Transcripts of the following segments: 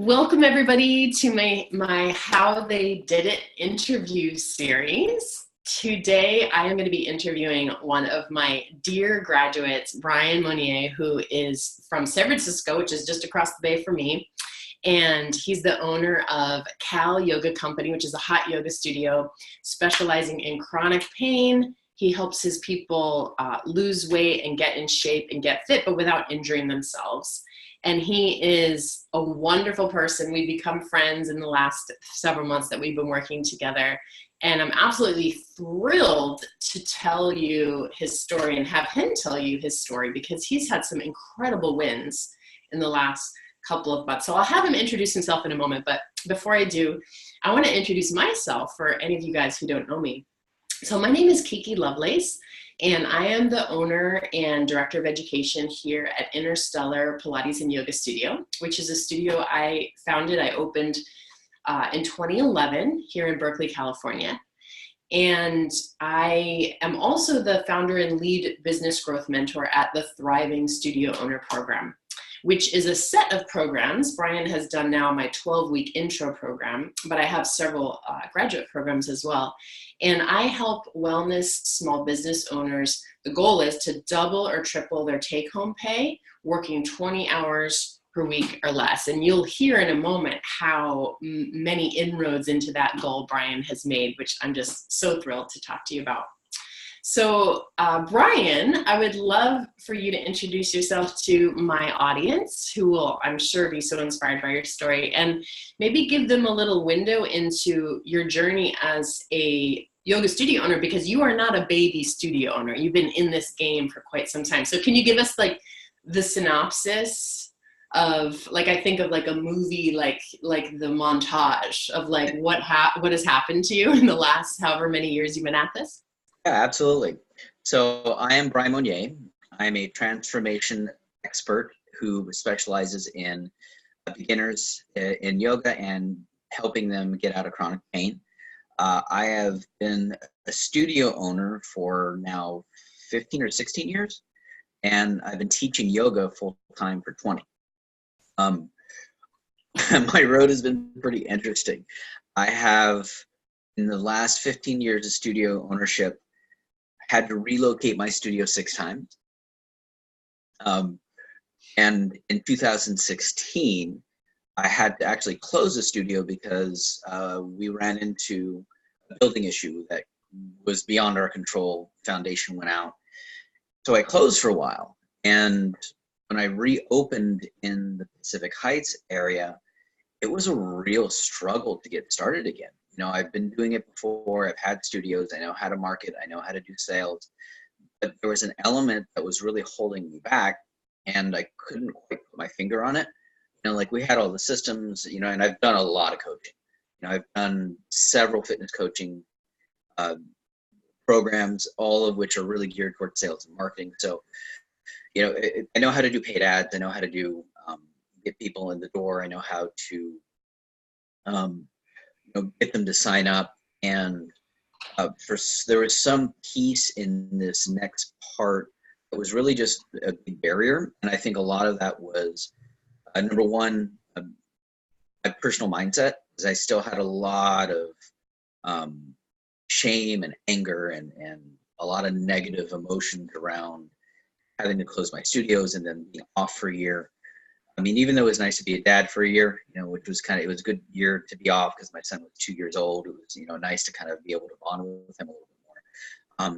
Welcome everybody to my How They Did It interview series. Today I am going to be interviewing one of my dear graduates, Brian Monnier, who is from San Francisco, which is just across the bay from me. And he's the owner of Cal Yoga Company, which is a hot yoga studio specializing in chronic pain. He helps his people lose weight and get in shape and get fit, but without injuring themselves. And he is a wonderful person. We've become friends in the last several months that we've been working together. And I'm absolutely thrilled to tell you his story and have him tell you his story because he's had some incredible wins in the last couple of months. So I'll have him introduce himself in a moment. But before I do, I want to introduce myself for any of you guys who don't know me. So my name is Kiki Lovelace. And I am the owner and director of education here at Interstellar Pilates and Yoga Studio, which is a studio I opened in 2011 here in Berkeley, California. And I am also the founder and lead business growth mentor at the Thriving Studio Owner Program, which is a set of programs. Brian has done now my 12-week intro program, but I have several graduate programs as well. And I help wellness small business owners. The goal is to double or triple their take-home pay, working 20 hours per week or less. And you'll hear in a moment how many inroads into that goal Brian has made, which I'm just so thrilled to talk to you about. So Brian, I would love for you to introduce yourself to my audience, who will, I'm sure, be so inspired by your story, and maybe give them a little window into your journey as a yoga studio owner, because you are not a baby studio owner. You've been in this game for quite some time. So can you give us like the synopsis of, like, I think of like a movie, like the montage of like what has happened to you in the last however many years you've been at this? Yeah, absolutely. So I am Brian Monnier. I'm a transformation expert who specializes in beginners in yoga and helping them get out of chronic pain. I have been a studio owner for now 15 or 16 years, and I've been teaching yoga full time for 20. My road has been pretty interesting. I have, in the last 15 years of studio ownership, had to relocate my studio 6 times. And in 2016, I had to actually close the studio because we ran into a building issue that was beyond our control. Foundation went out. So I closed for a while. And when I reopened in the Pacific Heights area, it was a real struggle to get started again. You know, I've been doing it before. I've had studios. I know how to market. I know how to do sales. But there was an element that was really holding me back, and I couldn't quite put my finger on it. You know, like, we had all the systems, you know, and I've done a lot of coaching. You know, I've done several fitness coaching programs, all of which are really geared towards sales and marketing. So, you know, I know how to do paid ads. I know how to do get people in the door. I know how to get them to sign up. And there was some piece in this next part that was really just a big barrier. And I think a lot of that was, number one, my personal mindset, because I still had a lot of shame and anger and a lot of negative emotions around having to close my studios and then being off for a year. I mean, even though it was nice to be a dad for a year, you know, which was it was a good year to be off because my son was 2 years old. It was, you know, nice to kind of be able to bond with him a little bit more.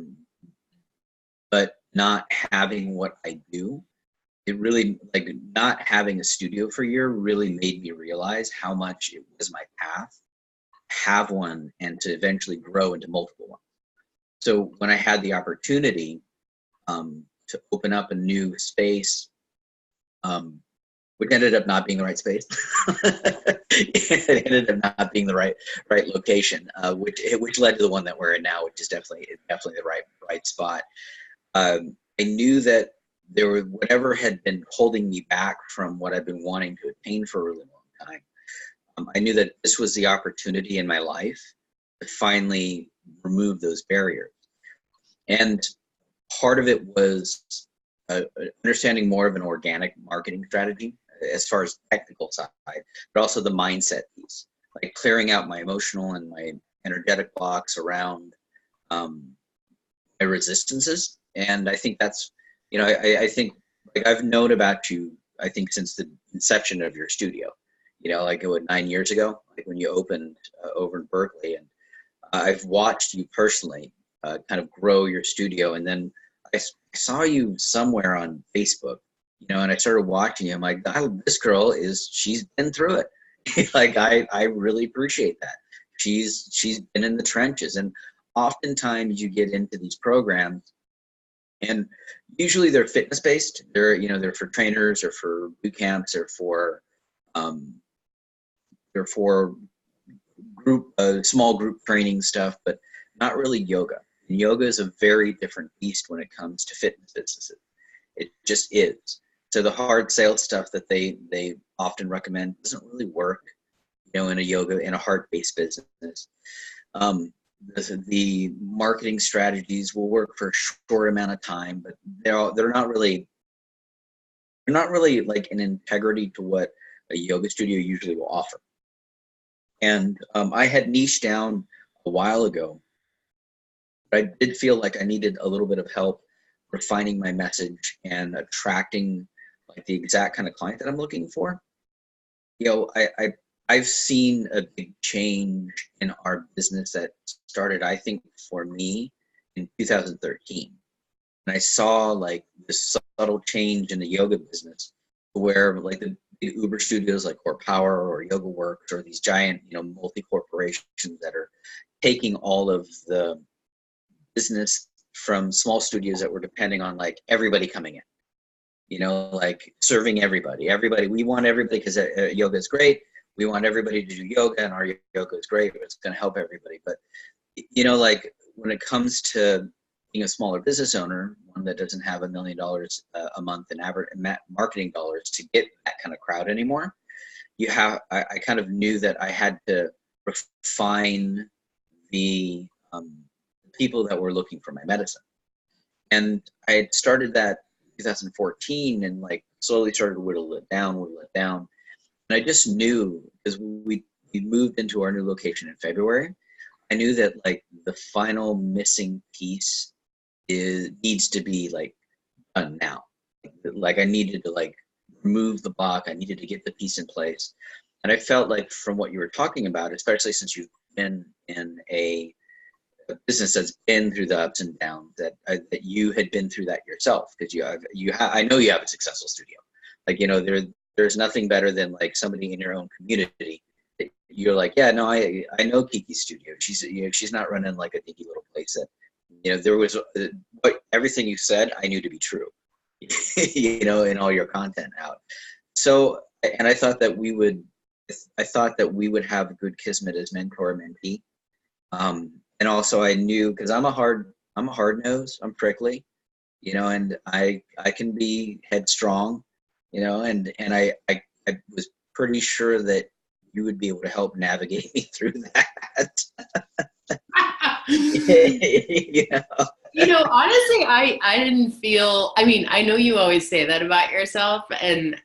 But not having what I do, it really, like, not having a studio for a year really made me realize how much it was my path to have one and to eventually grow into multiple ones. So when I had the opportunity to open up a new space, which ended up not being the right space. It ended up not being the right location, which led to the one that we're in now, which is definitely the right spot. I knew that there were whatever had been holding me back from what I've been wanting to attain for a really long time. I knew that this was the opportunity in my life to finally remove those barriers. And part of it was understanding more of an organic marketing strategy. as far as technical side, but also the mindset piece, like clearing out my emotional and my energetic blocks around my resistances. And I think that's, I think like I've known about you, I think since the inception of your studio, like 9 years ago, like when you opened over in Berkeley, and I've watched you personally kind of grow your studio. And then I saw you somewhere on Facebook, and I started watching you. I'm like, this girl she's been through it. Like, I really appreciate that. She's been in the trenches. And oftentimes you get into these programs, and usually they're fitness based. They're for trainers or for boot camps or for small group training stuff, but not really yoga. And yoga is a very different beast when it comes to fitness businesses. It just is. So the hard sales stuff that they often recommend doesn't really work, in a heart-based business. The marketing strategies will work for a short amount of time, but they're not really like an integrity to what a yoga studio usually will offer. And I had niched down a while ago, but I did feel like I needed a little bit of help refining my message and attracting like the exact kind of client that I'm looking for. I've seen a big change in our business that started, I think, for me in 2013. And I saw like this subtle change in the yoga business where like the Uber studios like Core Power or Yoga Works or these giant, multi-corporations that are taking all of the business from small studios that were depending on like everybody coming in, like serving everybody. We want everybody because yoga is great. We want everybody to do yoga, and our yoga is great. It's going to help everybody. But, like when it comes to being a smaller business owner, one that doesn't have $1 million a month in average marketing dollars to get that kind of crowd anymore, I kind of knew that I had to refine the people that were looking for my medicine. And I had started that in 2014 and like slowly started to whittle it down. And I just knew, because we moved into our new location in February, I knew that like the final missing piece needs to be like done now. Like I needed to like remove the block. I needed to get the piece in place. And I felt like from what you were talking about, especially since you've been in a business that's been through the ups and downs, that you had been through that yourself, because I know you have a successful studio. Like, there's nothing better than like somebody in your own community. You're like, yeah, no, I know Kiki's studio. She's not running like a dinky little place that, there was everything you said, I knew to be true, in all your content out. So, and I thought that we would have a good kismet as mentor mentee. And also I knew, because I'm a hard nose, I'm prickly, and I can be headstrong, and I was pretty sure that you would be able to help navigate me through that. Honestly, I didn't feel, I know you always say that about yourself, and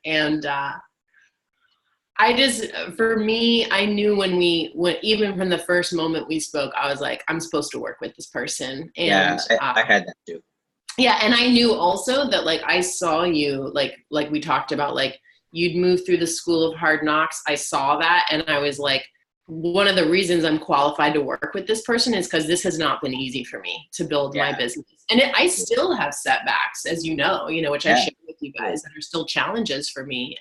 for me, I knew when even from the first moment we spoke, I was like, I'm supposed to work with this person. And yeah, I had that too. Yeah. And I knew also that like, I saw you, like we talked about, like you'd moved through the school of hard knocks. I saw that. And I was like, one of the reasons I'm qualified to work with this person is because this has not been easy for me to build my business. And I still have setbacks, as which I share with you guys, that are still challenges for me.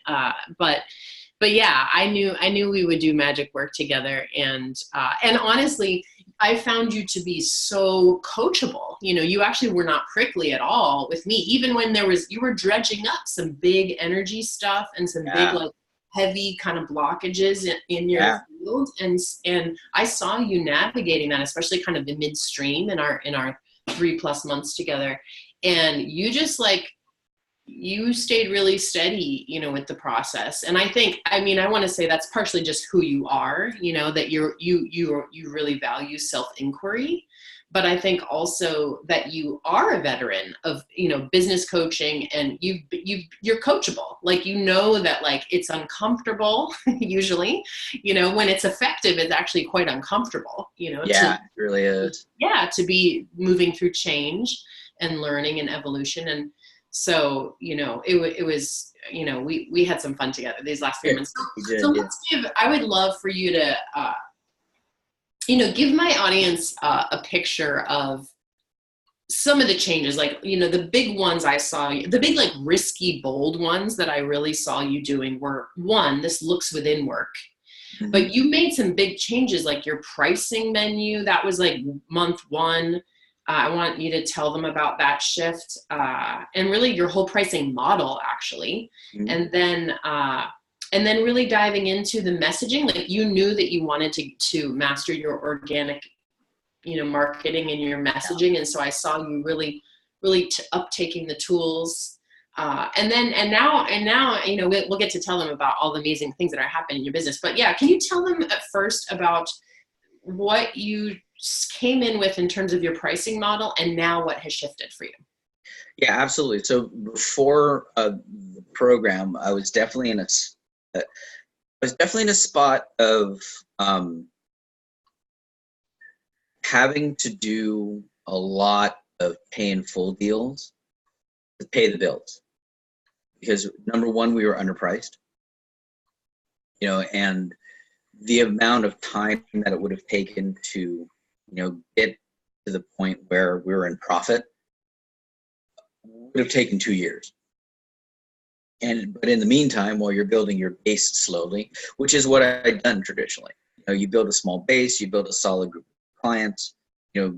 But yeah, I knew we would do magic work together. And honestly, I found you to be so coachable. You actually were not prickly at all with me, even when you were dredging up some big energy stuff and some big, like heavy kind of blockages in your field. And I saw you navigating that, especially kind of the midstream in our 3+ months together. And you just like, you stayed really steady, with the process. And I think, I want to say that's partially just who you are, that you really value self-inquiry, but I think also that you are a veteran of, business coaching, and you're coachable. Like, that like it's uncomfortable usually, when it's effective, it's actually quite uncomfortable, Yeah, it really is. to be moving through change and learning and evolution. And so, it was, we had some fun together these last 3 months. So I would love for you to, give my audience a picture of some of the changes, like, the big ones I saw, the big, like, risky, bold ones that I really saw you doing were, one, this looks within work. Mm-hmm. But you made some big changes, like your pricing menu. That was like month one. I want you to tell them about that shift, and really your whole pricing model, actually. Mm-hmm. And then really diving into the messaging. Like, you knew that you wanted to master your organic, marketing and your messaging. And so I saw you really uptaking the tools. And now, we'll get to tell them about all the amazing things that are happening in your business. But yeah, can you tell them at first about what you came in with in terms of your pricing model, and now what has shifted for you? Yeah, absolutely. So before the program, I was definitely in a spot of having to do a lot of pay in full deals to pay the bills, because number one, we were underpriced, and the amount of time that it would have taken to, get to the point where we were in profit would have taken 2 years. But in the meantime, while you're building your base slowly, which is what I'd done traditionally, you build a small base, you build a solid group of clients, you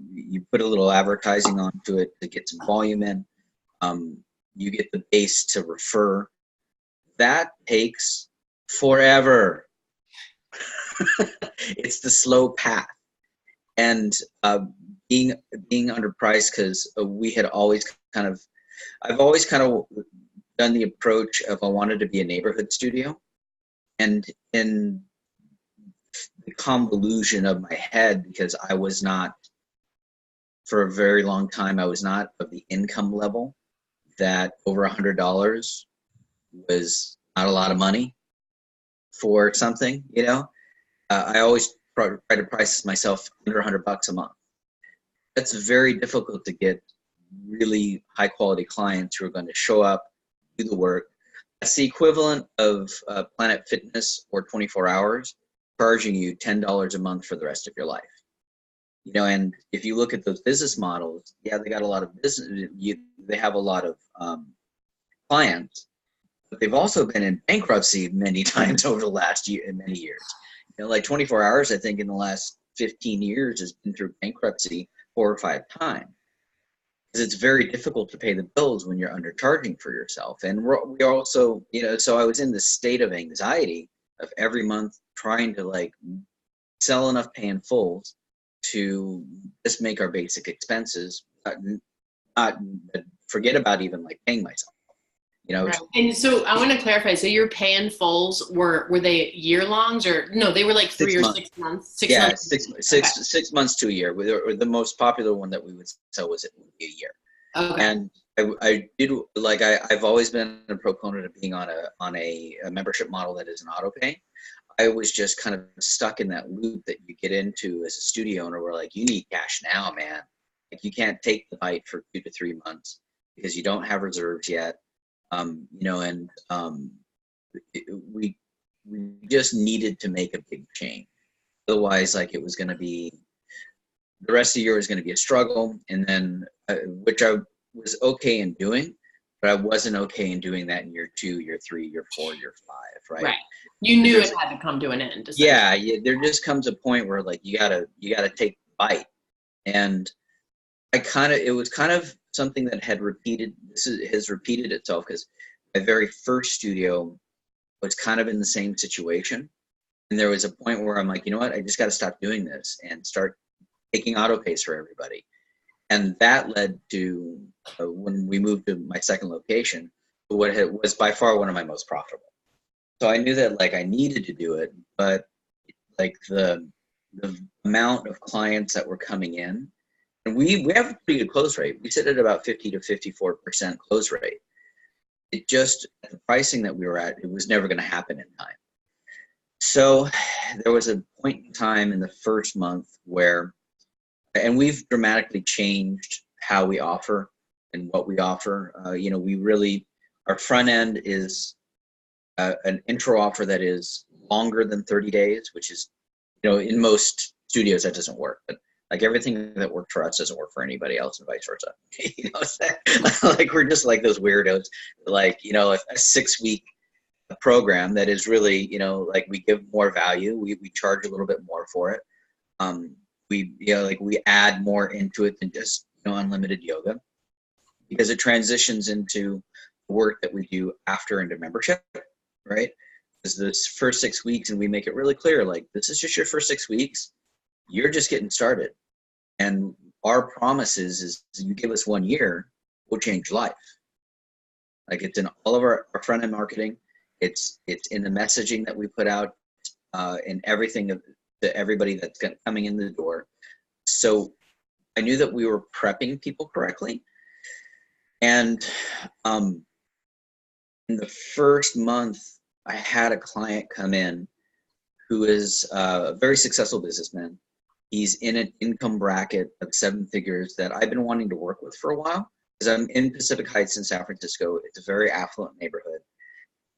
put a little advertising onto it to get some volume in, you get the base to refer. That takes forever. It's the slow path. And being underpriced, because we had always I've always kind of done the approach of, I wanted to be a neighborhood studio. And in the convolution of my head, because I was not, for a very long time, I was not of the income level that over $100 was not a lot of money for something, I always try to price myself under $100 a month. That's very difficult to get really high quality clients who are going to show up, do the work. That's the equivalent of Planet Fitness or 24 hours charging you $10 a month for the rest of your life. And if you look at those business models, yeah, they got a lot of business. They have a lot of clients, but they've also been in bankruptcy many times over the last many years. Like 24 hours, I think in the last 15 years has been through bankruptcy 4 or 5 times. Because it's very difficult to pay the bills when you're undercharging for yourself. And we also, so I was in this state of anxiety of every month trying to like sell enough pay in fulls to just make our basic expenses, not forget about even like paying myself. Right. And so I want to clarify. So your pay in fulls were they year longs, or no? They were like 3 or 6 months. 6 months. 6 months to a year. Or the most popular one that we would sell was a year. Okay. And I did, like, I've always been a proponent of being on a membership model that is an auto pay. I was just kind of stuck in that loop that you get into as a studio owner, where like, you need cash now, man. Like, you can't take the bite for 2 to 3 months because you don't have reserves yet. We just needed to make a big change. Otherwise, like, it was going to be, the rest of the year was going to be a struggle. And then, which I was okay in doing, but I wasn't okay in doing that in year 2, year 3, year 4, year 5, right? Right. You knew it had to come to an end. Yeah. There just comes a point where like, you gotta take the bite. And it was kind of something that has repeated itself, because my very first studio was kind of in the same situation. And there was a point where I'm like, you know what, I just got to stop doing this and start taking auto pays for everybody. And that led to, when we moved to my second location, what was by far one of my most profitable. So I knew that like I needed to do it, but like the amount of clients that were coming in And we have a pretty good close rate. We sit at about 50 to 54% close rate. It just, at the pricing that we were at, it was never going to happen in time. So there was a point in time in the first month where, and we've dramatically changed how we offer and what we offer. We really, our front end is an intro offer that is longer than 30 days, which is, in most studios that doesn't work, but like everything that worked for us doesn't work for anybody else and vice versa. Like we're just like those weirdos, like, a 6-week program that is really, like we give more value. We charge a little bit more for it. We add more into it than just, unlimited yoga, because it transitions into work that we do after into membership, right? Because this first 6 weeks, and we make it really clear, like, this is just your first 6 weeks. You're just getting started. And our promise is you give us 1 year, we'll change life. Like, it's in all of our front end marketing. It's in the messaging that we put out, in everything to everybody that's coming in the door. So I knew that we were prepping people correctly. And in the first month, I had a client come in who is a very successful businessman. He's in an income bracket of 7 figures that I've been wanting to work with for a while, because I'm in Pacific Heights in San Francisco. It's a very affluent neighborhood.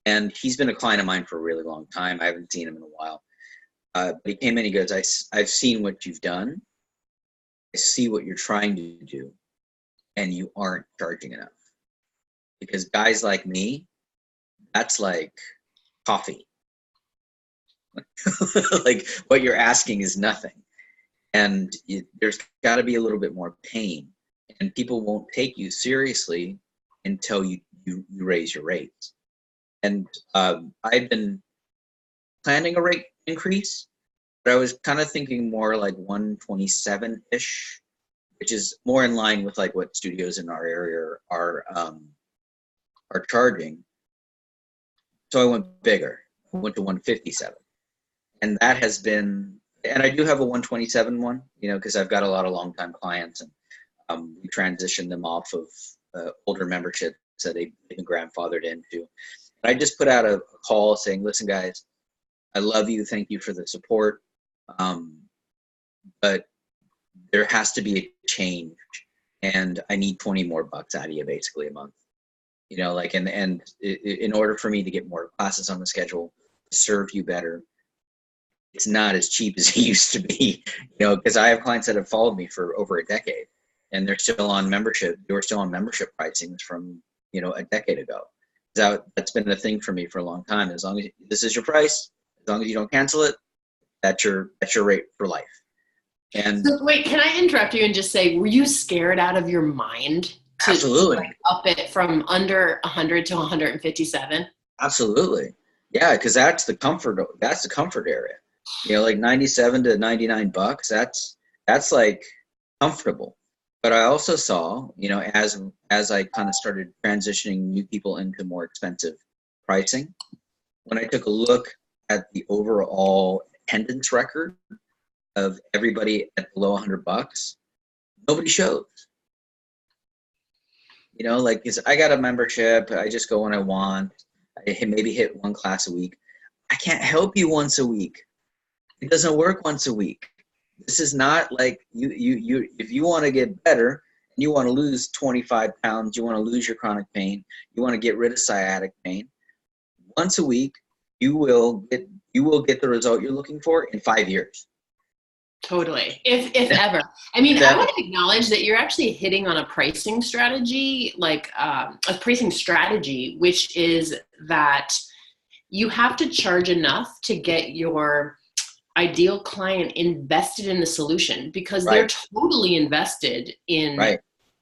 And he's been a client of mine for a really long time. I haven't seen him in a while. But he came in, he goes, I've seen what you've done. I see what you're trying to do, and you aren't charging enough. Because guys like me, that's like coffee. Like, what you're asking is nothing. And there's got to be a little bit more pain. And people won't take you seriously until you raise your rates. And I've been planning a rate increase, but I was kind of thinking more like 127-ish, which is more in line with like what studios in our area are charging. So I went bigger. I went to 157. And that has been, and I do have a 127 one, because I've got a lot of longtime clients, and we transitioned them off of older memberships that they've been grandfathered into. And I just put out a call saying, listen, guys, I love you. Thank you for the support. But there has to be a change, and I need 20 more bucks out of you basically a month. And in order for me to get more classes on the schedule, serve you better, it's not as cheap as it used to be, because I have clients that have followed me for over a decade, and they're still on membership. They were still on membership pricings from, a decade ago. So that's been a thing for me for a long time. As long as this is your price, as long as you don't cancel it, that's your rate for life. And so, wait, can I interrupt you and just say, were you scared out of your mind to absolutely up it from under 100 to 157? Absolutely. Yeah, because that's the comfort area. Like 97 to 99 bucks, that's like comfortable. But I also saw, as I kind of started transitioning new people into more expensive pricing, when I took a look at the overall attendance record of everybody at below 100 bucks, nobody shows. Like, I got a membership, I just go when I want, I maybe hit 1 class a week. I can't help you once a week. It doesn't work once a week. This is not like you if you want to get better and you want to lose 25 pounds, you want to lose your chronic pain, you want to get rid of sciatic pain, once a week, you will get the result you're looking for in 5 years. Totally. If ever. I mean, I want to acknowledge that you're actually hitting on a pricing strategy, which is that you have to charge enough to get your ideal client invested in the solution, because they're totally invested in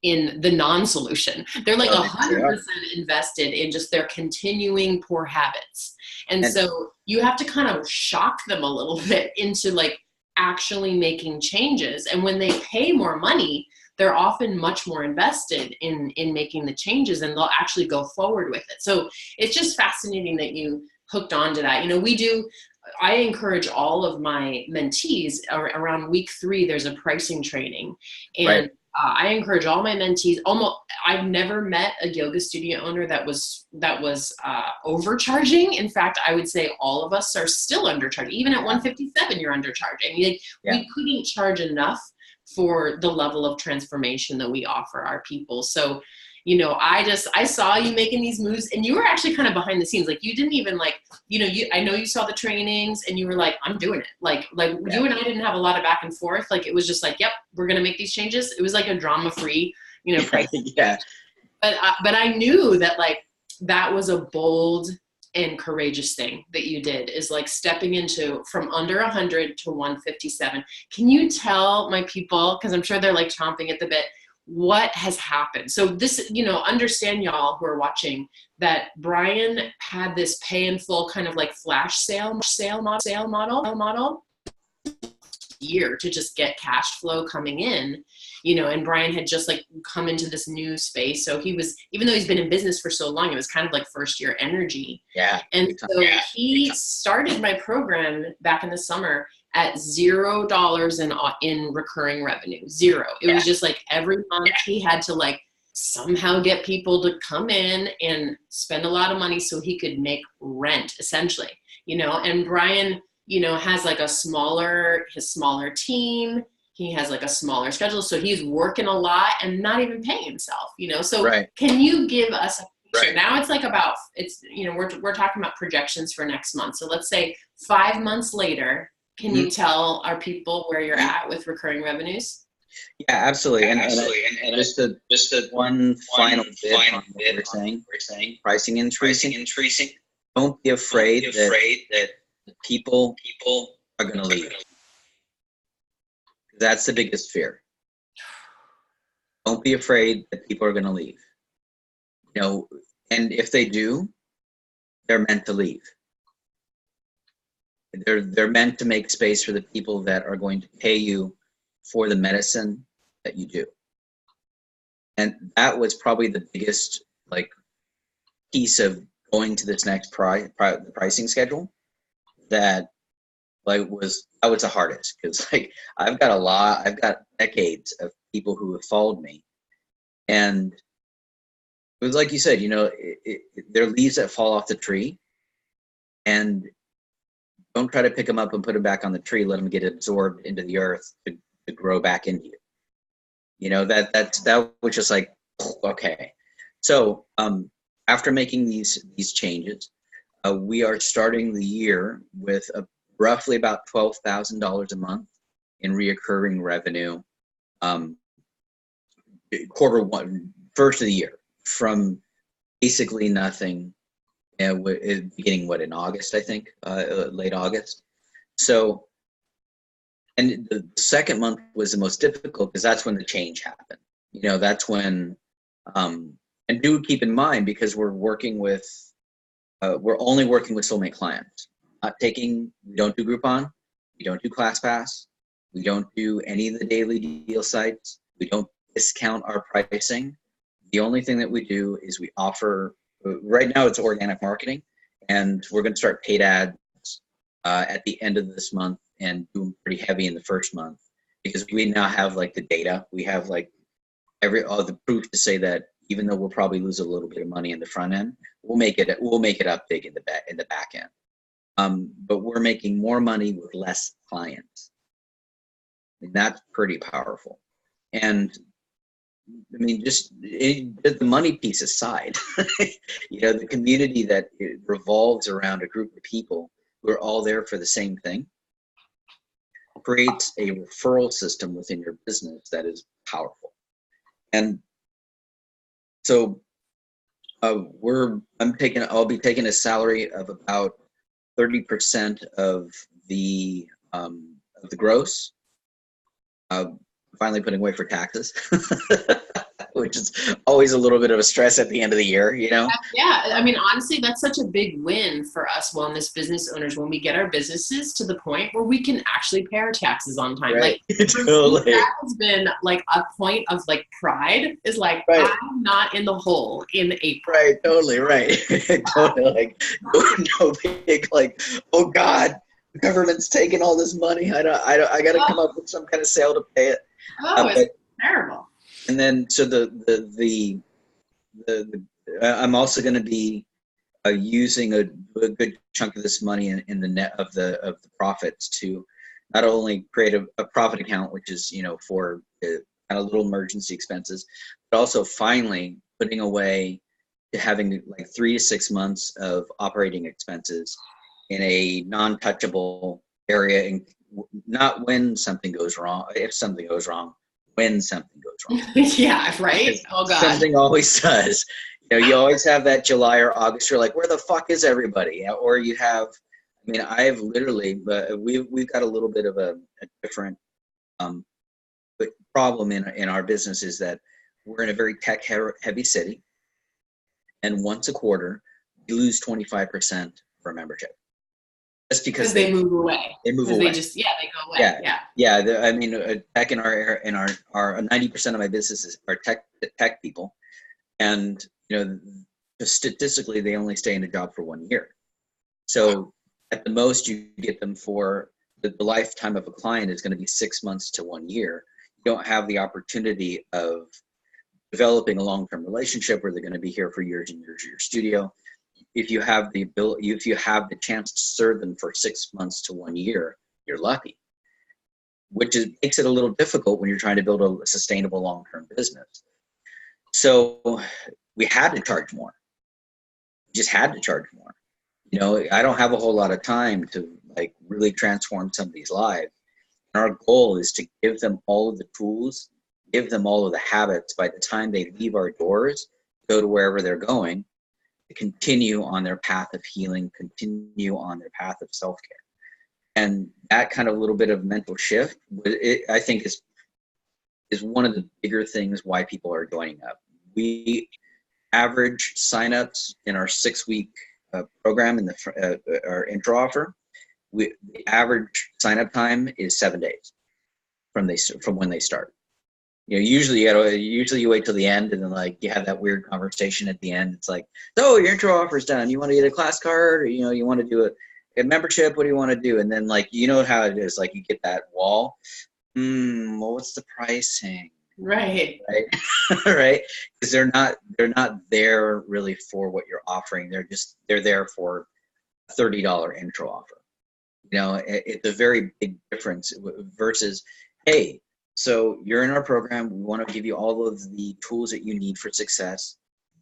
the non-solution. They're like 100% invested in just their continuing poor habits. And so you have to kind of shock them a little bit into like actually making changes. And when they pay more money, they're often much more invested in making the changes, and they'll actually go forward with it. So it's just fascinating that you hooked on to that. I encourage all of my mentees around week 3, there's a pricing training, and I encourage all my mentees. I've never met a yoga studio owner that was overcharging. In fact, I would say all of us are still undercharging. Even at 157, you're undercharging. Like, we couldn't charge enough for the level of transformation that we offer our people. So, you know, I saw you making these moves, and you were actually kind of behind the scenes. Like, you didn't even like, you know, I know you saw the trainings and you were like, I'm doing it. Like you and I didn't have a lot of back and forth. Like, it was just like, yep, we're going to make these changes. It was like a drama-free, you know, yeah. But I knew that, like, that was a bold and courageous thing that you did, is like stepping into from under 100 to 157. Can you tell my people, because I'm sure they're like chomping at the bit, what has happened? So this, you know, understand, y'all who are watching, that Brian had this pay in full kind of like flash sale model year to just get cash flow coming in, you know, and Brian had just like come into this new space. So he was, even though he's been in business for so long, it was kind of like first year energy. Yeah. And so he started my program back in the summer at $0 in recurring revenue. Zero. It was just like every month he had to like somehow get people to come in and spend a lot of money so he could make rent, essentially, you know. And Brian, you know, has like his smaller team. He has like a smaller schedule. So he's working a lot and not even paying himself, you know. So can you give us a picture? Now it's like you know, we're talking about projections for next month. So let's say 5 months later, can you tell our people where you're at with recurring revenues? Yeah, absolutely. And just one final bit on what we're saying, pricing increasing. Don't be afraid that people are going to leave. That's the biggest fear. Don't be afraid that people are going to leave. You know, and if they do, they're meant to leave. They're meant to make space for the people that are going to pay you for the medicine that you do. And that was probably the biggest like piece of going to this next pricing schedule that was the hardest, because like I've got decades of people who have followed me, and it was like you said, you know, there are leaves that fall off the tree, and don't try to pick them up and put them back on the tree. Let them get absorbed into the earth to grow back into you. You know, that was just like, okay. So after making these changes, we are starting the year with roughly about $12,000 a month in reoccurring revenue. Quarter one, first of the year, from basically nothing. Beginning in August, I think, late August. So, and the second month was the most difficult because that's when the change happened. You know, that's when, and do keep in mind, because we're only working with soulmate clients. We don't do Groupon, we don't do ClassPass, we don't do any of the daily deal sites, we don't discount our pricing. The only thing that we do is we offer, right now it's organic marketing, and we're going to start paid ads at the end of this month and do pretty heavy in the first month, because we now have like the data. We have like all the proof to say that even though we'll probably lose a little bit of money in the front end, we'll make it up big in the back end. But we're making more money with less clients, and that's pretty powerful. And I mean, just the money piece aside, you know, the community that it revolves around a group of people who are all there for the same thing creates a referral system within your business that is powerful. And so I'll be taking a salary of about 30% of the gross. Finally putting away for taxes, which is always a little bit of a stress at the end of the year, you know? Yeah, I mean, honestly, that's such a big win for us wellness business owners when we get our businesses to the point where we can actually pay our taxes on time. Right. Like, Totally. that has been like a point of like pride, is like, right, I'm not in the hole in April. Right, totally, right. Totally, like, no big, like, oh God, the government's taking all this money. I got to come up with some kind of sale to pay it. Oh, it's terrible. And then, so I'm also going to be using a good chunk of this money in the net of the profits to not only create a profit account, which is, for kind of little emergency expenses, but also finally putting away to having like 3 to 6 months of operating expenses in a non-touchable area, and not when something goes wrong, if something goes wrong, when something goes wrong. Yeah, right? Because Oh, God. something always does. You always have that July or August, you're like, where the fuck is everybody? Or you have, I've literally, we've got a little bit of a different problem in our business, is that we're in a very tech heavy city, and once a quarter we lose 25% for membership, just because they move away. They move away. They go away. Tech in our 90% of my businesses are tech people, and statistically they only stay in a job for 1 year. So at the most you get them for the lifetime of a client is going to be 6 months to 1 year. You don't have the opportunity of developing a long-term relationship where they're going to be here for years and years at your studio. If you have the ability, if you have the chance to serve them for 6 months to 1 year, you're lucky, which makes it a little difficult when you're trying to build a sustainable long-term business. So we had to charge more. We just had to charge more. I don't have a whole lot of time to like really transform somebody's life. And our goal is to give them all of the tools, give them all of the habits by the time they leave our doors, go to wherever they're going, to continue on their path of healing, continue on their path of self-care. And that kind of little bit of mental shift, I think is one of the bigger things why people are joining up. We average signups in our 6-week program in our intro offer. The average sign-up time is 7 days from when they start. Usually you wait till the end, and then like you have that weird conversation at the end. It's like, so your intro offer's done. You want to get a class card, or you want to do a membership? What do you want to do? And then like how it is. Like you get that wall. Well, what's the pricing? Right. Right. Because they're not there really for what you're offering. They're there for a $30 intro offer. It's a very big difference versus, hey, so you're in our program. We want to give you all of the tools that you need for success.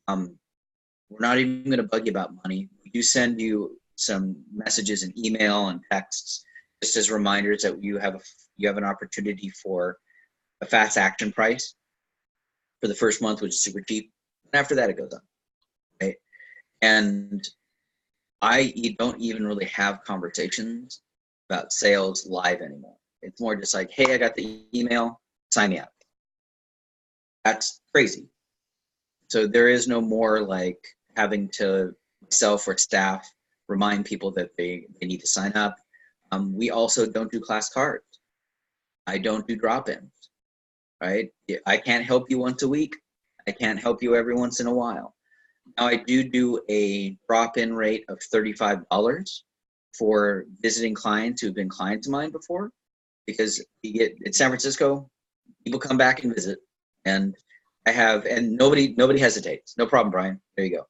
We're not even going to bug you about money. We do send you some messages and email and texts just as reminders that you have an opportunity for a fast action price for the first month, which is super cheap. And after that, it goes up, right? And you don't even really have conversations about sales live anymore. It's more just like, hey, I got the email, sign me up. That's crazy. So there is no more like having to myself or staff remind people that they need to sign up. We also don't do class cards. I don't do drop-ins, right? I can't help you once a week. I can't help you every once in a while. Now I do a drop-in rate of $35 for visiting clients who've been clients of mine before, because in San Francisco, people come back and visit, and nobody hesitates. No problem, Brian. There you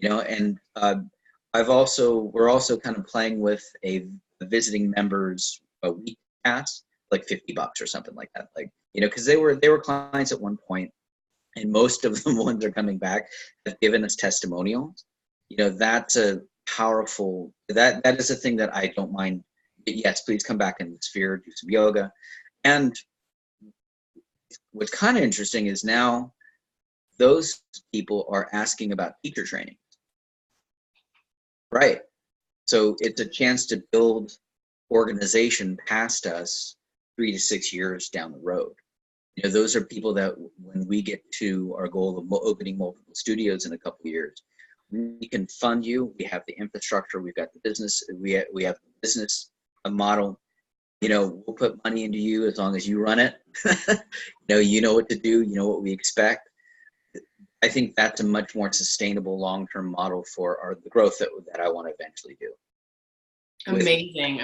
go. And we're also kind of playing with a visiting members a week pass, like $50 or something like that. Like, because they were clients at one point, and most of the ones are coming back have given us testimonials. That's a powerful, that is a thing that I don't mind. Yes, please come back in the sphere, do some yoga. And what's kind of interesting is now those people are asking about teacher training. Right. So it's a chance to build organization past us 3 to 6 years down the road. Those are people that when we get to our goal of opening multiple studios in a couple of years, we can fund you. We have the infrastructure. We've got the business. We have the business model. We'll put money into you as long as you run it. You know what to do. You know what we expect. I think that's a much more sustainable long-term model for the growth that I want to eventually do. Amazing.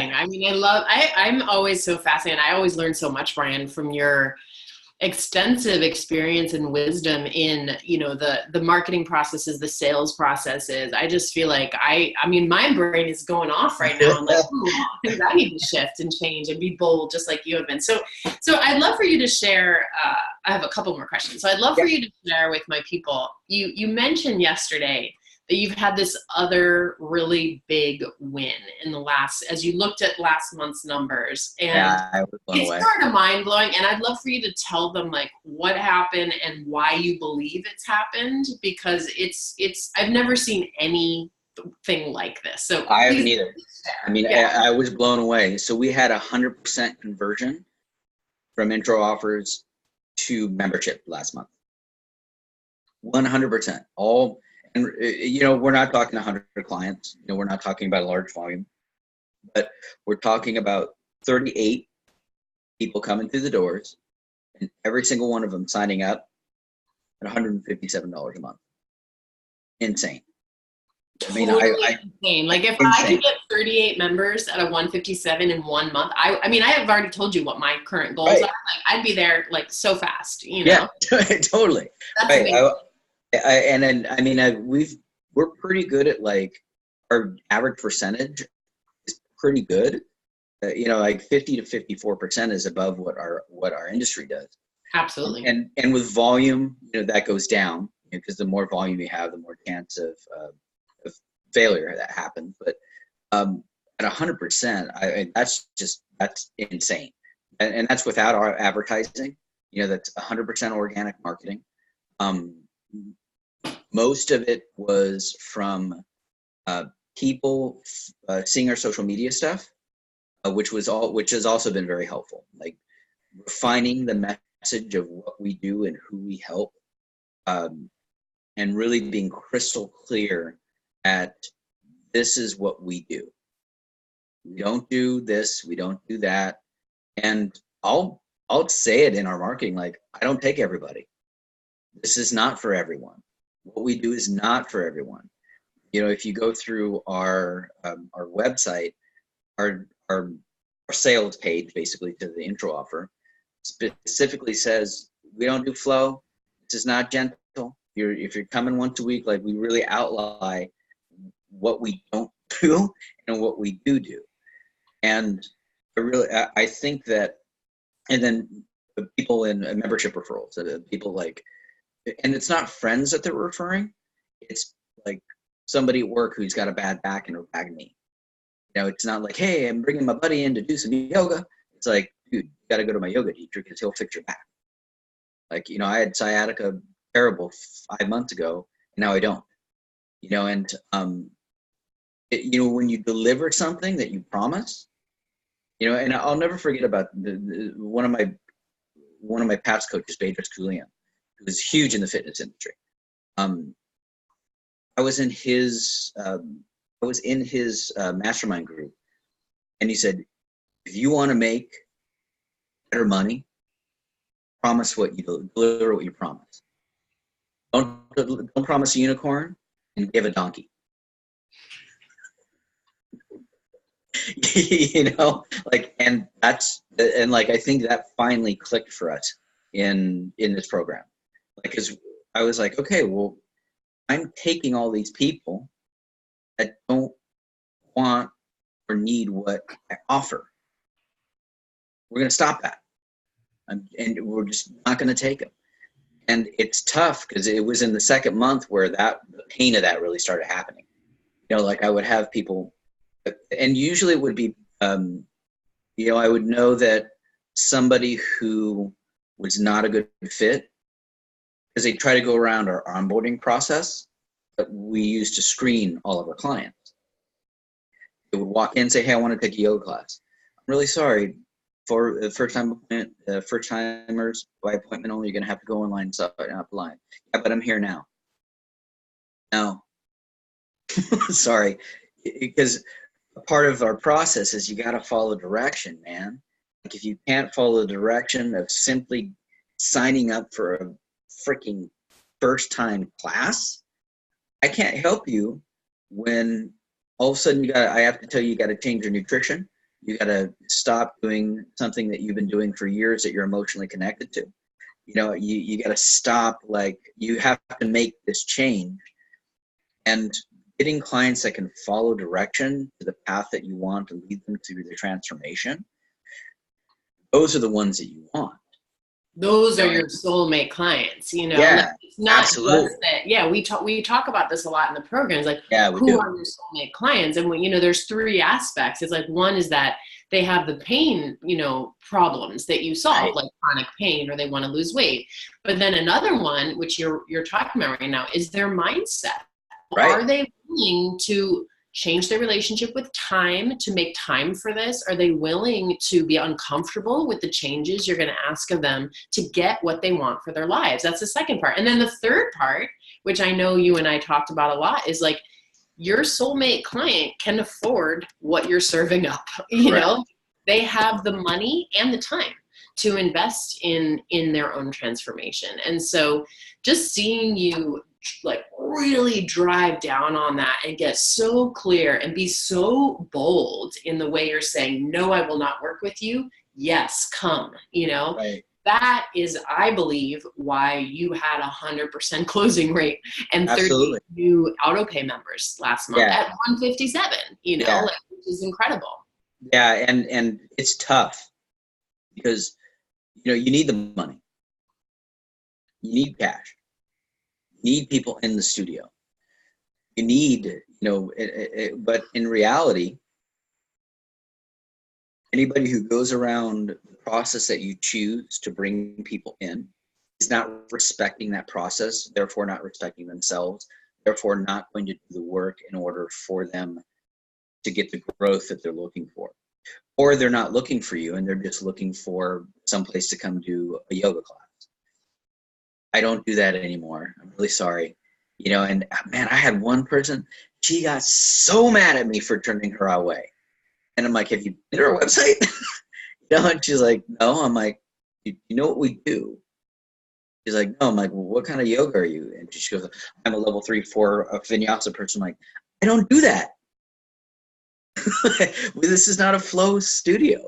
I'm always so fascinated. I always learn so much, Brian, from your extensive experience and wisdom in, you know, the marketing processes, the sales processes. I just feel like I mean, my brain is going off right now. I'm like, ooh, things I need to shift and change and be bold, just like you have been. So I'd love for you to share. I have a couple more questions. So I'd love for you to share with my people. You mentioned yesterday that you've had this other really big win in the last, as you looked at last month's numbers, and Yeah, I was blown it's away. sort of mind blowing. And I'd love for you to tell them like what happened and why you believe it's happened, because I've never seen anything like this. So I haven't please either. I mean, yeah. I was blown away. So we had 100% conversion from intro offers to membership last month. 100%. All, and you know, we're not talking 100 clients. You know, we're not talking about a large volume, but we're talking about 38 people coming through the doors, and every single one of them signing up at $157 a month. Insane. I mean, Totally insane. Like if I insane. could get 38 members at a 157 in 1 month, I mean, I have already told you what my current goals Right. are. Like I'd be there like so fast, you Yeah, know? totally. That's Right. amazing. And then, I mean, we're pretty good at, like, our average percentage is pretty good. You know, like 50 to 54% is above what our industry does. Absolutely. And with volume, you know, that goes down, because the more volume you have, the more chance of failure that happens. But at 100%, that's insane, and that's without our advertising. You know, that's 100% organic marketing. Most of it was from people seeing our social media stuff, which has also been very helpful. Like refining the message of what we do and who we help, and really being crystal clear at this is what we do. We don't do this, we don't do that. And I'll say it in our marketing, like, I don't take everybody. This is not for everyone. What we do is not for everyone. You know, if you go through our website, our sales page, basically, to the intro offer, specifically says we don't do flow. This is not gentle. If you're coming once a week, like, we really outline what we don't do and what we do. And I think that, and then the people in membership referrals, people like, and it's not friends that they're referring, it's like somebody at work who's got a bad back and a bad knee. You know, it's not like, hey, I'm bringing my buddy in to do some yoga. It's like, dude, you got to go to my yoga teacher because he'll fix your back. Like, you know, I had sciatica terrible 5 months ago, and now I don't. You know, and you know, when you deliver something that you promise, you know, and I'll never forget about one of my past coaches, Bedros Keuilian, who was huge in the fitness industry. I was in his mastermind group, and he said, if you want to make better money, promise what you deliver, what you promise. Don't promise a unicorn and give a donkey. You know, like, and like, I think that finally clicked for us in this program. Like, because I was like, okay, well, I'm taking all these people that don't want or need what I offer. We're going to stop that. And we're just not going to take them. And it's tough because it was in the second month where the pain of that really started happening. You know, like, I would have people, and usually it would be, you know, I would know that somebody who was not a good fit, because they try to go around our onboarding process that we use to screen all of our clients. They would walk in and say, hey, I want to take a yoga class. I'm really sorry. For the first timers by appointment only, you're going to have to go online and sign up line. Yeah, but I'm here now. No. Sorry. Because a part of our process is you got to follow direction, man. Like, if you can't follow the direction of simply signing up for a freaking first time class, I can't help you when all of a sudden I have to tell you got to change your nutrition. You got to stop doing something that you've been doing for years that you're emotionally connected to. you got to stop, like, you have to make this change. And getting clients that can follow direction to the path that you want to lead them through the transformation, those are the ones that you want. Those are your soulmate clients, like, Yeah, it's not absolutely. just that. Yeah, we talk about this a lot in the programs, like, Yeah, we who do. are your soulmate clients? And when, there's three aspects. It's like, one is that they have the pain, problems that you solve, Right, like chronic pain, or they want to lose weight. But then another one, which you're talking about right now, is their mindset. right, Are they willing to change their relationship with time, to make time for this? Are they willing to be uncomfortable with the changes you're going to ask of them to get what they want for their lives? That's the second part. And then the third part, which I know you and I talked about a lot, is like, your soulmate client can afford what you're serving up. correct. They have the money and the time to invest in their own transformation. And so just seeing you, like, really drive down on that and get so clear and be so bold in the way you're saying, no, I will not work with you. Yes, come, Right. that is, I believe, why you had 100% closing rate and 30 Absolutely. new auto pay members last month Yeah, at 157, yeah, like, which is incredible. yeah. And it's tough because, you need the money. You need cash. You need people in the studio. You need, but in reality, anybody who goes around the process that you choose to bring people in is not respecting that process, therefore not respecting themselves, therefore not going to do the work in order for them to get the growth that they're looking for. Or they're not looking for you and they're just looking for someplace to come do a yoga class. I don't do that anymore. I'm really sorry. And man, I had one person, she got so mad at me for turning her away. And I'm like, have you been to our website? And she's like, no. I'm like, you know what we do? She's like, no. I'm like, well, what kind of yoga are you? And she goes, I'm a level 3-4 vinyasa person. I'm like, I don't do that. This is not a flow studio.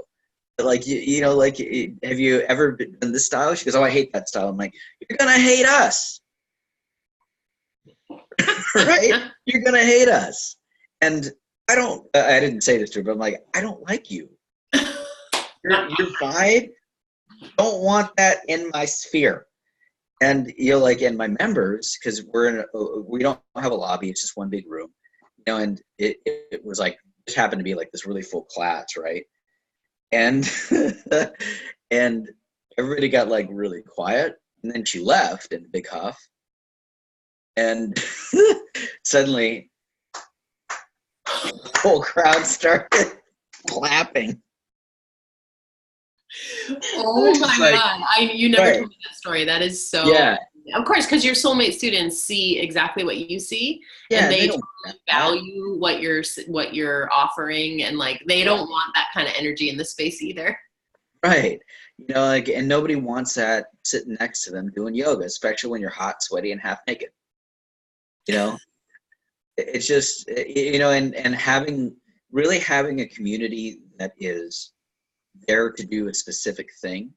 Like, like, have you ever done this style? She goes, oh, I hate that style. I'm like, you're gonna hate us. Right? You're gonna hate us. And I didn't say this to her, but I'm like, I don't like you. Your vibe, don't want that in my sphere. And like, in my members, because we don't have a lobby, it's just one big room. And it was like, just happened to be like this really full class, right? And and everybody got like really quiet, and then she left in a big huff, and suddenly the whole crowd started clapping. Oh my Like, God. You never right. told me that story. That is so, Yeah, of course, because your soulmate students see exactly what you see, yeah, and and they they don't totally want that. value what you're offering, and like, they Right. don't want that kind of energy in the space either. Right. Like, and nobody wants that sitting next to them doing yoga, especially when you're hot, sweaty, and half naked. You know, it's just, and having a community that is there to do a specific thing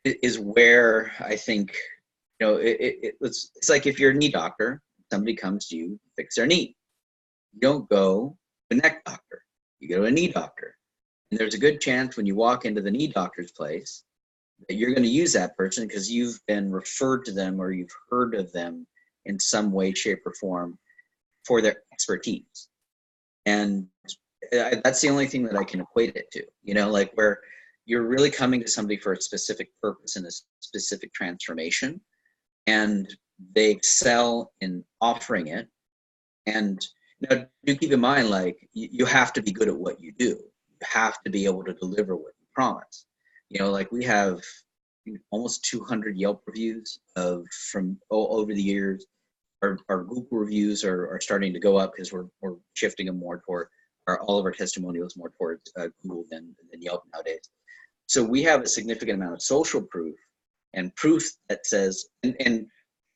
is where I think, it's like, if you're a knee doctor, somebody comes to you, fix their knee. You don't go to a neck doctor. You go to a knee doctor. And there's a good chance when you walk into the knee doctor's place that you're going to use that person because you've been referred to them or you've heard of them in some way, shape, or form for their expertise. And that's the only thing that I can equate it to, like, where you're really coming to somebody for a specific purpose and a specific transformation, and they excel in offering it. And do keep in mind, like, you have to be good at what you do. You have to be able to deliver what you promise. Like, we have almost 200 Yelp reviews from over the years. Our Google reviews are starting to go up because we're shifting them more toward all of our testimonials more towards Google than Yelp nowadays. So we have a significant amount of social proof and proof that says, and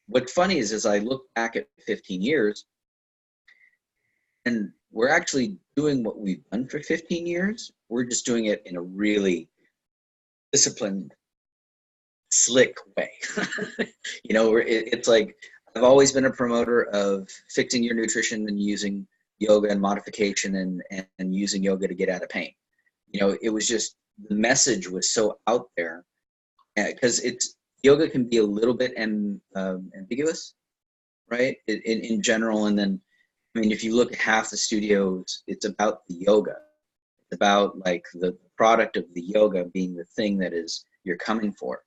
what's funny is I look back at 15 years, and we're actually doing what we've done for 15 years. We're just doing it in a really disciplined slick way. Where it's like, I've always been a promoter of fixing your nutrition and using yoga and modification and using yoga to get out of pain. It was just, the message was so out there, because yoga can be a little bit ambiguous, right? In general. And then, if you look at half the studios, it's about the yoga. It's about like the product of the yoga being the thing that is you're coming for.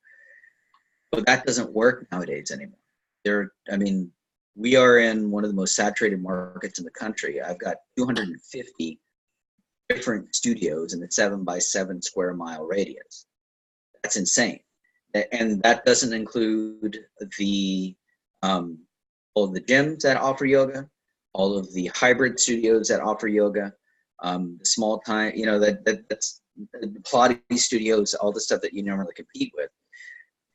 But that doesn't work nowadays anymore. We are in one of the most saturated markets in the country. I've got 250 different studios in a 7x7 square mile radius. That's insane. And that doesn't include all of the gyms that offer yoga, all of the hybrid studios that offer yoga, the small time, that's the Pilates studios, all the stuff that you normally compete with.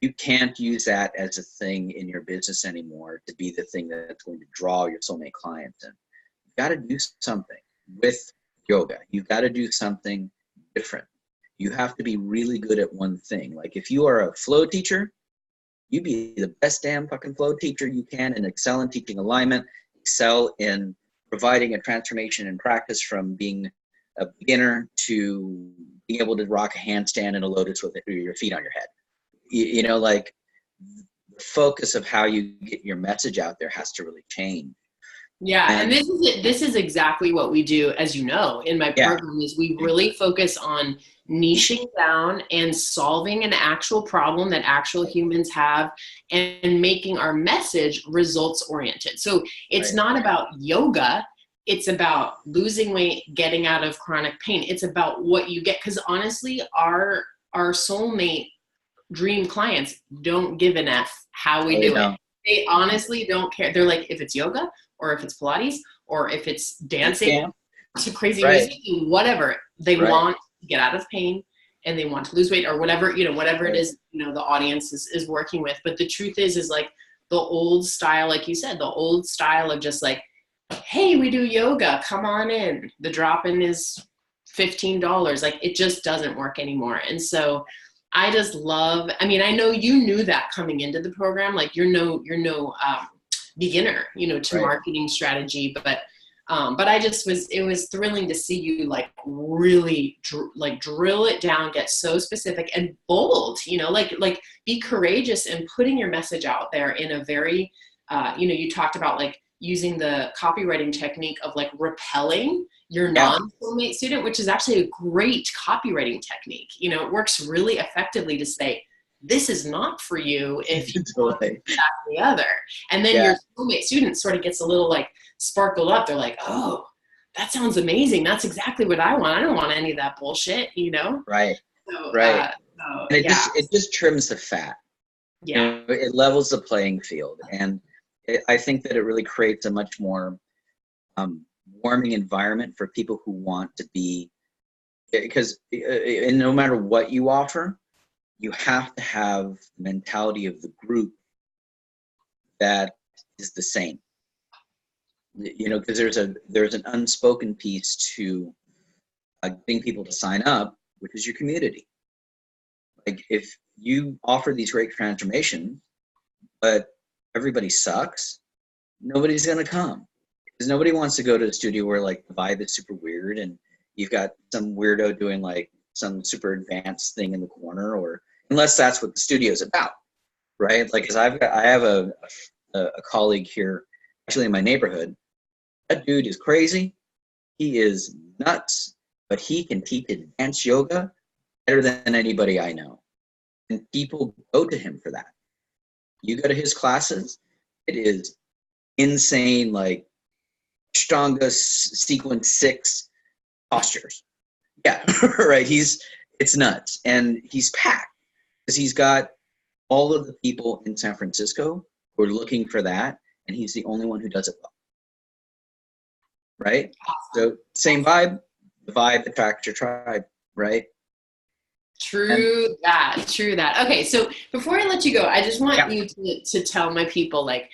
You can't use that as a thing in your business anymore to be the thing that's going to draw your soulmate clients in. You've got to do something with yoga. You've got to do something different. You have to be really good at one thing. Like if you are a flow teacher, you be the best damn fucking flow teacher you can, and excel in teaching alignment, excel in providing a transformation in practice from being a beginner to being able to rock a handstand and a lotus with your feet on your head. Like the focus of how you get your message out there has to really change. Yeah, and this is it. This is exactly what we do, as you know, in my program, is we really focus on niching down and solving an actual problem that actual humans have and making our message results oriented. So it's not about yoga. It's about losing weight, getting out of chronic pain. It's about what you get. Because honestly, our soulmate dream clients don't give an F how we do it. They honestly don't care. They're like, if it's yoga or if it's Pilates or if it's dancing to crazy music, whatever, they want to get out of pain and they want to lose weight or whatever, whatever it is, the audience is working with. But the truth is like the old style, like you said, the old style of just like, hey, we do yoga, come on in. The drop-in is $15. Like it just doesn't work anymore. And so I just love, I know you knew that coming into the program, like you're no beginner, to marketing strategy, but it was thrilling to see you like really drill it down, get so specific and bold, like be courageous in putting your message out there in a very, you talked about like using the copywriting technique of like repelling your non-soulmate student, which is actually a great copywriting technique. It works really effectively to say, this is not for you if you want the other. And then your soulmate student sort of gets a little like sparkled up. They're like, oh, that sounds amazing. That's exactly what I want. I don't want any of that bullshit, Right. So, and it just trims the fat. Yeah. It levels the playing field. And I think that it really creates a much more warming environment for people who want to be, because no matter what you offer, you have to have the mentality of the group that is the same. Because there's an unspoken piece to getting people to sign up, which is your community. Like if you offer these great transformations, but everybody sucks, nobody's gonna come. Because nobody wants to go to a studio where like the vibe is super weird and you've got some weirdo doing like some super advanced thing in the corner, or unless that's what the studio's about, right? Like, cause I have a colleague here, actually in my neighborhood. That dude is crazy. He is nuts, but he can teach advanced yoga better than anybody I know. And people go to him for that. You go to his classes, it is insane, like Ashtanga sequence 6 postures. Yeah, right. It's nuts. And he's packed because he's got all of the people in San Francisco who are looking for that. And he's the only one who does it well. Right? So same vibe, the vibe attracts your tribe, right? True that. Okay, so before I let you go, I just want you to tell my people, like,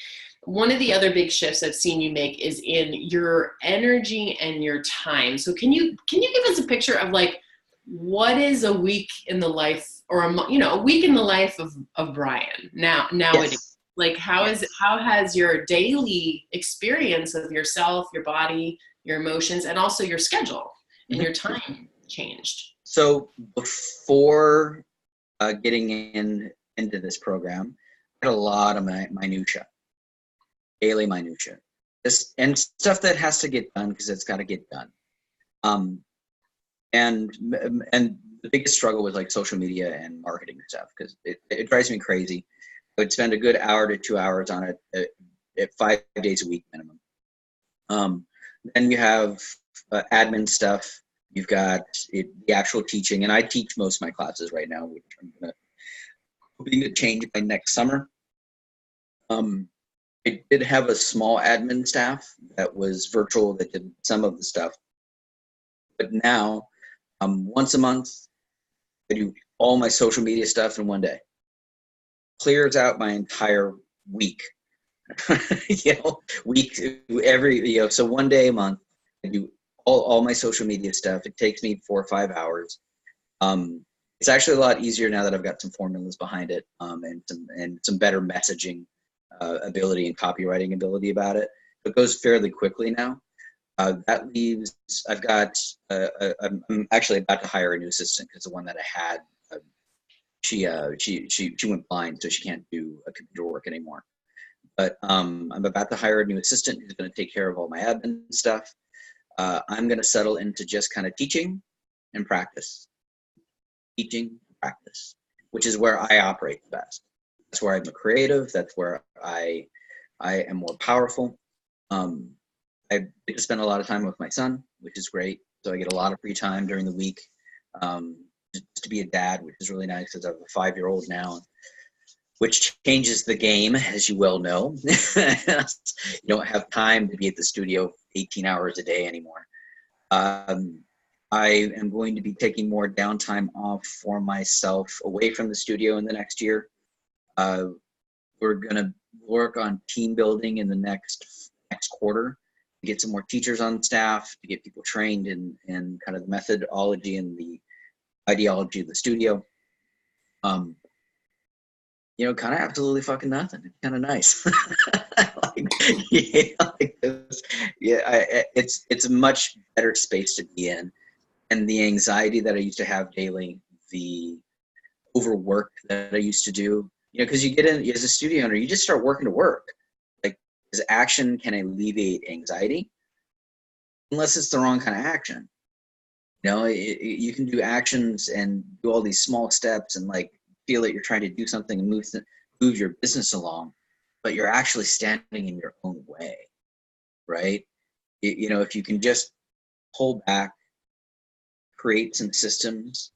one of the other big shifts I've seen you make is in your energy and your time. So can you give us a picture of like what is a week in the life, or a week in the life of Brian nowadays? Yes. Like, Yes. how has your daily experience of yourself, your body, your emotions, and also your schedule and Mhm. your time changed? So before getting into this program, I had a lot of minutia, daily minutia, and stuff that has to get done because it's got to get done. Um, and and the biggest struggle was like social media and marketing stuff because it drives me crazy. I would spend a good hour to 2 hours on it at 5 days a week minimum. Then you have admin stuff. You've got the actual teaching, and I teach most of my classes right now, which I'm hoping to change by next summer. I did have a small admin staff that was virtual that did some of the stuff, but now once a month I do all my social media stuff in one day. Clears out my entire week. Week every so one day a month I do all my social media stuff. It takes me 4 or 5 hours. It's actually a lot easier now that I've got some formulas behind it, and some better messaging ability and copywriting ability about it. It goes fairly quickly now. That leaves. I've got. I'm actually about to hire a new assistant because the one that I had, she went blind, so she can't do a computer work anymore. But I'm about to hire a new assistant who's going to take care of all my admin stuff. I'm going to settle into just kind of teaching and practice, which is where I operate the best. That's where I'm creative. That's where I am more powerful. I get to spend a lot of time with my son, which is great. So I get a lot of free time during the week, just to be a dad, which is really nice because I have a 5-year-old now, which changes the game, as you well know. You don't have time to be at the studio 18 hours a day anymore. I am going to be taking more downtime off for myself away from the studio in the next year. We're going to work on team building in the next quarter to get some more teachers on staff, to get people trained in kind of the methodology and the ideology of the studio. Kind of absolutely fucking nothing. It's kind of nice. It's a much better space to be in. And the anxiety that I used to have daily, the overwork that I used to do, because you get in as a studio owner, you just start working to work. Like, because action can alleviate anxiety, unless it's the wrong kind of action. You can do actions and do all these small steps and like feel that you're trying to do something and move your business along, but you're actually standing in your own way, right? If you can just pull back, create some systems,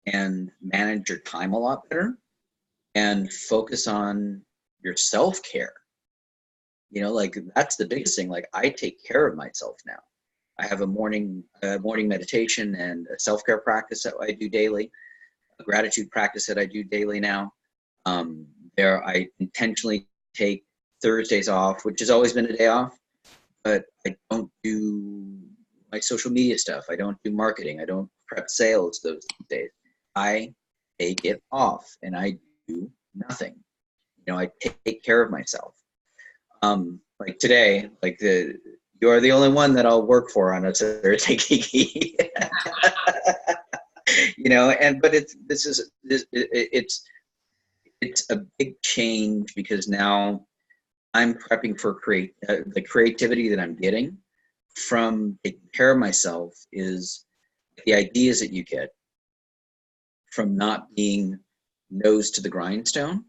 and manage your time a lot better, and focus on your self-care. Like that's the biggest thing. Like I take care of myself now. I have a morning meditation and a self-care practice that I do daily, a gratitude practice that I do daily now. I intentionally take Thursdays off, which has always been a day off, but I don't do my social media stuff. I don't do marketing. I don't prep sales those days. I take it off and I do nothing. I take care of myself. Like today, you are the only one that I'll work for on a Thursday. But it's a big change because now I'm prepping for the creativity that I'm getting from taking care of myself is the ideas that you get from not being nose to the grindstone.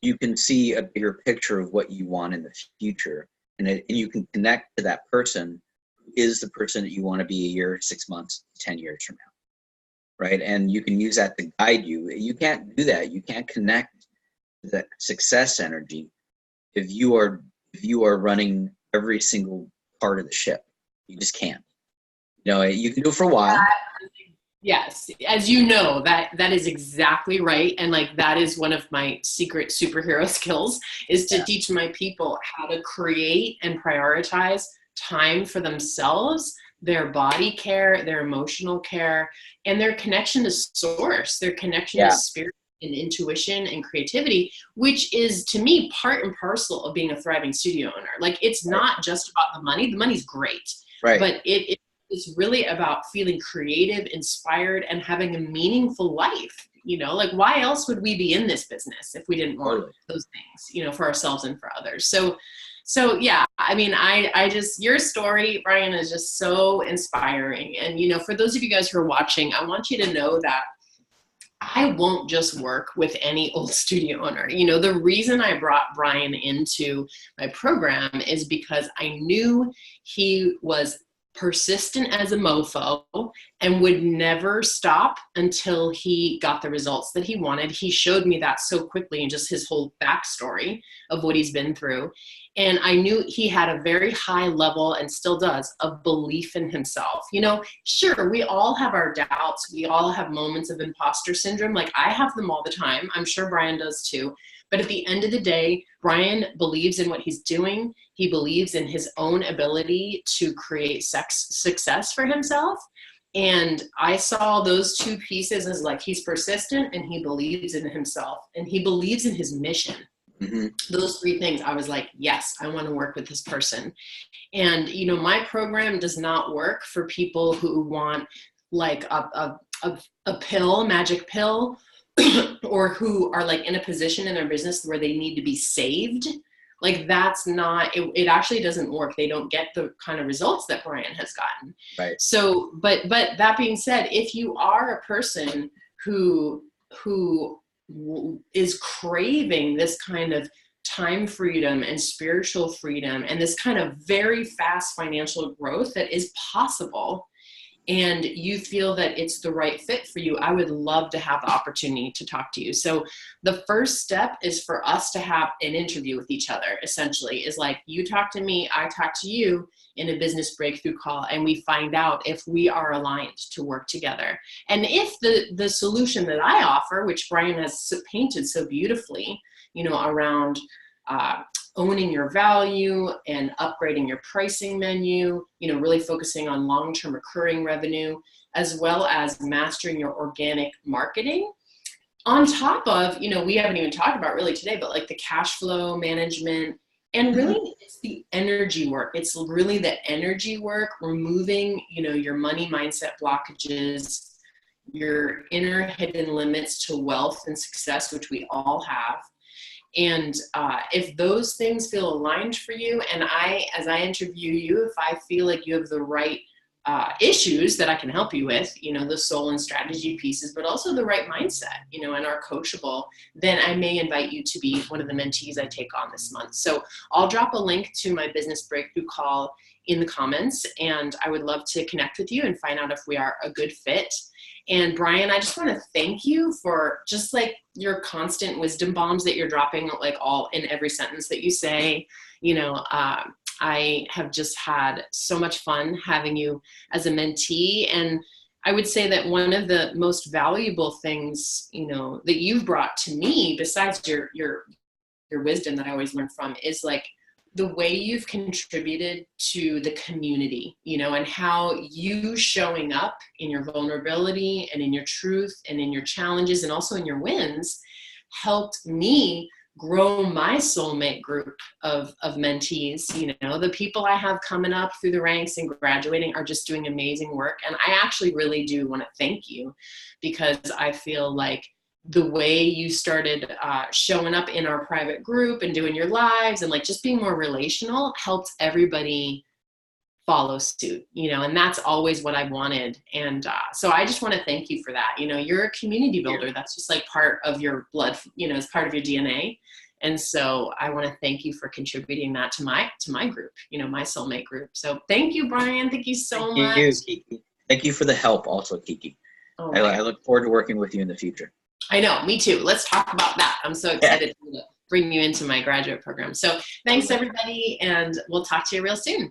You can see a bigger picture of what you want in the future, and you can connect to that person who is the person that you want to be a year, 6 months, 10 years from now, right? And you can use that to guide you. You can't do that. You can't connect to that success energy if you are running every single part of the ship. You just can't. You can do it for a while. Yes, as you know, that is exactly right. And like that is one of my secret superhero skills is to teach my people how to create and prioritize time for themselves their body care, their emotional care, and their connection to source, their connection to Yeah. spirit and intuition and creativity, which is, to me, part and parcel of being a thriving studio owner. Like, it's Right. not just about the money. The money's great, Right. but it's really about feeling creative, inspired, and having a meaningful life. Like, why else would we be in this business if we didn't want those things, for ourselves and for others? So yeah, I mean, I just, your story, Brian, is just so inspiring. And, for those of you guys who are watching, I want you to know that I won't just work with any old studio owner. The reason I brought Brian into my program is because I knew he was persistent as a mofo and would never stop until he got the results that he wanted. He showed me that so quickly in just his whole backstory of what he's been through. And I knew he had a very high level, and still does, of belief in himself. Sure, we all have our doubts. We all have moments of imposter syndrome. Like, I have them all the time. I'm sure Brian does too. But at the end of the day, Brian believes in what he's doing. He believes in his own ability to create success for himself. And I saw those two pieces as, like, he's persistent and he believes in himself and he believes in his mission. Mm-hmm. Those three things, I was like, yes, I want to work with this person. And, my program does not work for people who want like a magic pill, or who are like in a position in their business where they need to be saved. Like, that's not, it actually doesn't work. They don't get the kind of results that Brian has gotten. Right. So, but that being said, if you are a person who is craving this kind of time freedom and spiritual freedom and this kind of very fast financial growth that is possible, and you feel that it's the right fit for you, I would love to have the opportunity to talk to you. So the first step is for us to have an interview with each other, essentially, is like, you talk to me, I talk to you in a business breakthrough call, and we find out if we are aligned to work together. And if the solution that I offer, which Brian has painted so beautifully, around owning your value and upgrading your pricing menu, really focusing on long-term recurring revenue, as well as mastering your organic marketing. On top of, we haven't even talked about really today, but like the cash flow management, and really it's the energy work. It's really the energy work, removing, your money mindset blockages, your inner hidden limits to wealth and success, which we all have. And if those things feel aligned for you, and as I interview you, if I feel like you have the right issues that I can help you with, the soul and strategy pieces, but also the right mindset, and are coachable, then I may invite you to be one of the mentees I take on this month. So I'll drop a link to my business breakthrough call in the comments, and I would love to connect with you and find out if we are a good fit. And Brian, I just want to thank you for just like your constant wisdom bombs that you're dropping, like all in every sentence that you say. I have just had so much fun having you as a mentee. And I would say that one of the most valuable things, that you've brought to me, besides your wisdom that I always learn from, is like the way you've contributed to the community, and how you showing up in your vulnerability and in your truth and in your challenges and also in your wins helped me grow my soulmate group of mentees. The people I have coming up through the ranks and graduating are just doing amazing work. And I actually really do want to thank you, because I feel like the way you started showing up in our private group and doing your lives and like just being more relational helped everybody follow suit, and that's always what I wanted. And so I just want to thank you for that. You're a community builder. That's just like part of your blood, it's part of your DNA. And so I want to thank you for contributing that to my group, my soulmate group. So thank you, Brian. Thank you so much. Thank you, Kiki. Thank you for the help also, Kiki. Oh, I look forward to working with you in the future. I know, me too. Let's talk about that. I'm so excited to bring you into my graduate program. So thanks, everybody, and we'll talk to you real soon.